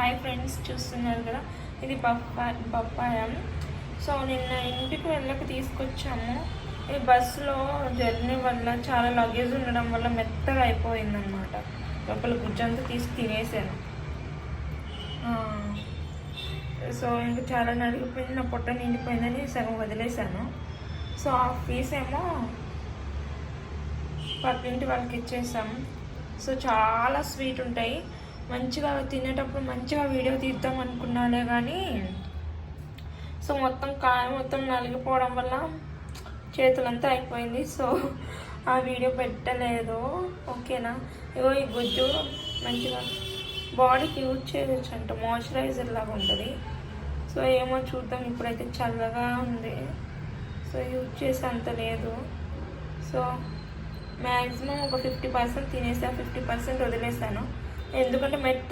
Hi friends, చూస్తున్నారు కదా, ఇది పప్పాయం. సో నిన్న ఇంటికి వెళ్ళక తీసుకొచ్చాము. ఈ బస్సులో జర్నీ వల్ల చాలా లగేజ్ ఉండడం వల్ల మెత్తగా అయిపోయిందన్నమాట. లోపల గుజ్జంతా తీసి తినేసాను. సో ఇంకా చాలా నలిగిపోయింది, నా పొట్ట నిండిపోయిందని సగం వదిలేశాను. సో ఆ పీస్ ఏమో పక్కింటి వాళ్ళకి ఇచ్చేసాము. సో చాలా స్వీట్ ఉంటాయి, మంచిగా తినేటప్పుడు మంచిగా వీడియో తీద్దాం అనుకున్నానే కానీ సో కాయ మొత్తం నలిగిపోవడం వల్ల చేతులంతా అయిపోయింది. సో ఆ వీడియో పెట్టలేదు. ఓకేనా, ఇగో ఈ గుజ్జు మంచిగా బాడీకి యూజ్ చేయవచ్చు అంట, మాయిశ్చరైజర్ లాగా ఉంటుంది. సో ఏమో చూద్దాం, ఇప్పుడైతే చల్లగా ఉంది, సో యూజ్ చేసే అంత లేదు. సో మ్యాక్సిమం ఒక 50% తినేసాను, 50% వదిలేసాను. ఎందుకంటే మెత్త